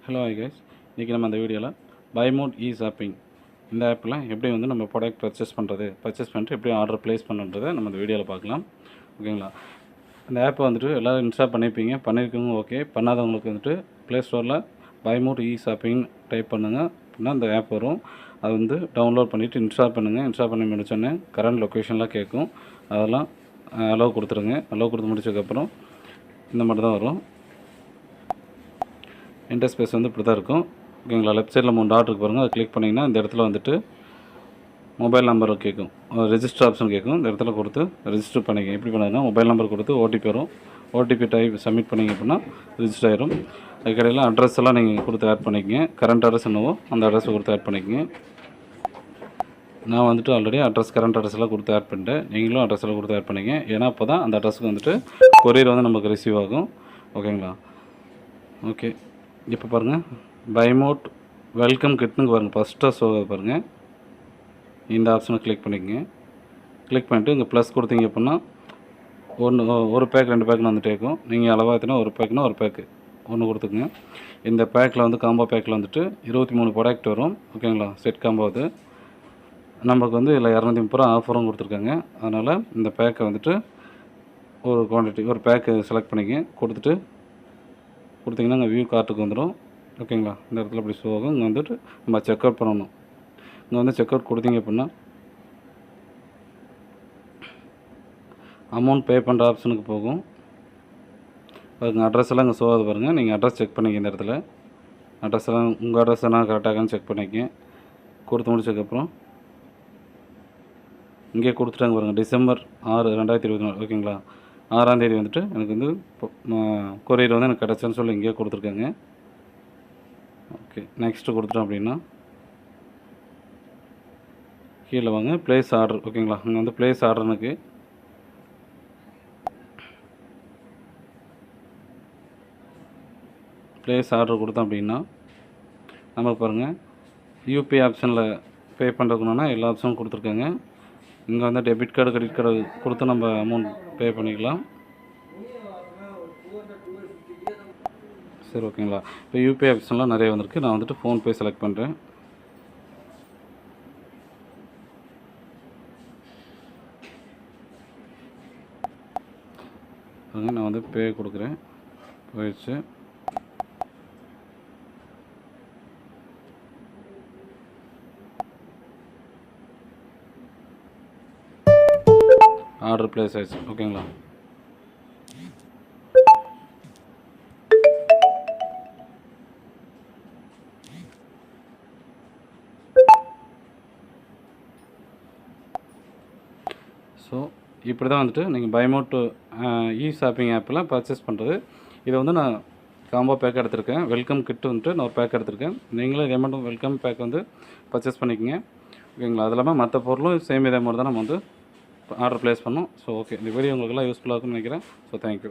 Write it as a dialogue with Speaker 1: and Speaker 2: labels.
Speaker 1: Hello guys, இன்றைக்கி நம்ம அந்த வீடியோவில் பைமோட் இ ஷாப்பிங் இந்த ஆப்பில் எப்படி வந்து நம்ம ப்ராடக்ட் பர்ச்சேஸ் பண்ணிட்டு எப்படி ஆர்டர் ப்ளேஸ் பண்ணுறதை நம்ம இந்த வீடியோவில் பார்க்கலாம். ஓகேங்களா? இந்த ஆப்பை வந்துட்டு எல்லோரும் இன்ஸ்டால் பண்ணியிருக்கவங்க ஓகே. பண்ணாதவங்களுக்கு வந்துட்டு ப்ளே ஸ்டோரில் பைமோட் இ ஷாப்பிங் டைப் பண்ணுங்கள் அப்படின்னா அந்த ஆப் வரும். அது வந்து டவுன்லோட் பண்ணிவிட்டு இன்ஸ்டால் பண்ணுங்கள். இன்ஸ்டால் பண்ணி முடிச்சோன்னே கரண்ட் லொக்கேஷன்லாம் கேட்கும். அதெல்லாம் அலோவ் கொடுத்துருங்க. அலோவ் கொடுத்து முடிச்சதுக்கப்புறம் இந்த மாதிரி தான் வரும். இன்டர்ஸ்பேஸ் வந்து இப்படி தான் இருக்கும். ஓகேங்களா? லெஃப்ட் சைடில் 3 டாட் இருக்கு பாருங்கள். அதை கிளிக் பண்ணிங்கன்னா இந்த இடத்துல வந்துட்டு மொபைல் நம்பர் கேட்கும், ரெஜிஸ்டர் ஆப்ஷன் கேட்கும். இந்த இடத்துல கொடுத்து ரெஜிஸ்டர் பண்ணிக்க. எப்படி பண்ணுறதுன்னா மொபைல் நம்பர் கொடுத்து ஓடிபி வரும். ஓடிபி டைப் சப்மிட் பண்ணிங்க அப்படின்னா ரெஜிஸ்டர் ஆயிரும். அதுக்கடையில் அட்ரஸ் எல்லாம் நீங்கள் கொடுத்து ஆட் பண்ணிக்கங்க. கரண்ட் அட்ரஸ் என்னவோ அந்த அட்ரஸை கொடுத்து ஆட் பண்ணிக்கங்க. நான் வந்துட்டு ஆல்ரெடி கரண்ட் அட்ரஸ் எல்லாம் கொடுத்து ஆட் பண்ணிட்டேன். நீங்களும் அட்ரஸ் எல்லாம் கொடுத்து ஆட் பண்ணிங்க. ஏன்னா அப்போ தான் அந்த அட்ரஸுக்கு வந்துட்டு கொரியர் வந்து நமக்கு ரிசீவ் ஆகும். ஓகேங்களா? ஓகே, இப்போ பாருங்கள், பைமோட் வெல்கம் கிட்னு பாருங்கள். ஃபஸ்ட்டாக ஷோ பாருங்கள். இந்த ஆப்ஷனை கிளிக் பண்ணிக்கங்க. கிளிக் பண்ணிவிட்டு இங்கே ப்ளஸ் கொடுத்தீங்க அப்படின்னா ஒரு பேக் 2 பேக்னு வந்துட்டு இருக்கும். நீங்கள் அளவாக ஏற்றினா ஒரு பேக்னா ஒரு பேக்கு ஒன்று கொடுத்துக்குங்க. இந்த பேக்கில் வந்து காம்போ பேக்கில் வந்துட்டு 23 ப்ராடக்ட் வரும். ஓகேங்களா? செட் காம்போ அது நமக்கு வந்து இதில் 230 ரூபா ஆஃபரும் கொடுத்துருக்காங்க. அதனால் இந்த பேக்கை வந்துட்டு ஒரு குவான்டிட்டி ஒரு பேக்கு செலக்ட் பண்ணிக்கங்க. கொடுத்தீங்கன்னா இங்கே வியூ கார்ட்டுக்கு வந்துடும். ஓகேங்களா? இந்த இடத்துல இப்படி ஷோ ஆகும். இங்கே வந்துட்டு நம்ம செக் அவுட் பண்ணணும். இங்கே வந்து செக் அவுட் கொடுத்தீங்க அப்படின்னா அமௌண்ட் பே பண்ணுற ஆப்ஷனுக்கு போகும். அதுக்கு அட்ரஸ் எல்லாம் இங்கே ஷோ ஆகுது பாருங்கள். நீங்கள் அட்ரஸ் செக் பண்ணிக்க. இந்த இடத்துல அட்ரஸ் எல்லாம் உங்கள் அட்ரஸ் எல்லாம் கரெக்டாகான்னு செக் பண்ணிக்க. கொடுத்து முடிச்சதுக்கப்புறம் இங்கே கொடுத்துட்டாங்க பாருங்கள். டிசம்பர் 6, 2024. ஓகேங்களா? 6ஆம் தேதி வந்துட்டு எனக்கு வந்து கொரியர் வந்து எனக்கு கிடச்சேன்னு சொல்லி இங்கேயே கொடுத்துருக்காங்க. ஓகே, நெக்ஸ்ட்டு கொடுத்துட்டோம் அப்படின்னா கீழே வாங்க, ப்ளேஸ் ஆர்டர். ஓகேங்களா? இங்கே வந்து ப்ளேஸ் ஆர்டர்னுக்கு ப்ளேஸ் ஆர்டர் கொடுத்தோம் அப்படின்னா நமக்கு பாருங்கள் யூபிஐ ஆப்ஷனில் பே பண்ணுறதுக்குன்னா எல்லா ஆப்ஷனும் கொடுத்துருக்காங்க. இங்கே வந்து டெபிட் கார்டு கிரெடிட் கார்டு கொடுத்து நம்ம அமௌண்ட் பே பண்ணிக்கலாம். சரி, ஓகேங்களா? இப்போ யூபிஐ ஆப்ஷன்லாம் நிறைய வந்திருக்கு. நான் வந்துட்டு ஃபோன்பே செலக்ட் பண்ணுறேன். நான் வந்து பே கொடுக்குறேன். போயிடுச்சு. ஆர்டர் ப்ளேஸ் ஆயிடுச்சு. ஓகேங்களா? ஸோ இப்படி தான் வந்துட்டு நீங்கள் பைமோட் இ ஷாப்பிங் ஆப்பில் பர்ச்சேஸ் பண்ணுறது. இதை வந்து நான் காம்போ பேக் எடுத்திருக்கேன். வெல்கம் கிட்டு வந்துட்டு நான் ஒரு பேக் எடுத்திருக்கேன். நீங்களும் இதே மட்டும் வெல்கம் பேக் வந்து பர்ச்சேஸ் பண்ணிக்கோங்க. ஓகேங்களா? அது இல்லாமல் மற்ற பொருளும் சேம் இதே மாதிரி தான் நம்ம வந்து ஆர்டர் ப்ளேஸ் பண்ணோம். ஸோ ஓகே, இந்த வீடியோ உங்களுக்கெல்லாம் யூஸ்ஃபுல்லாக இருக்கும்னு நினைக்கிறேன். So thank you.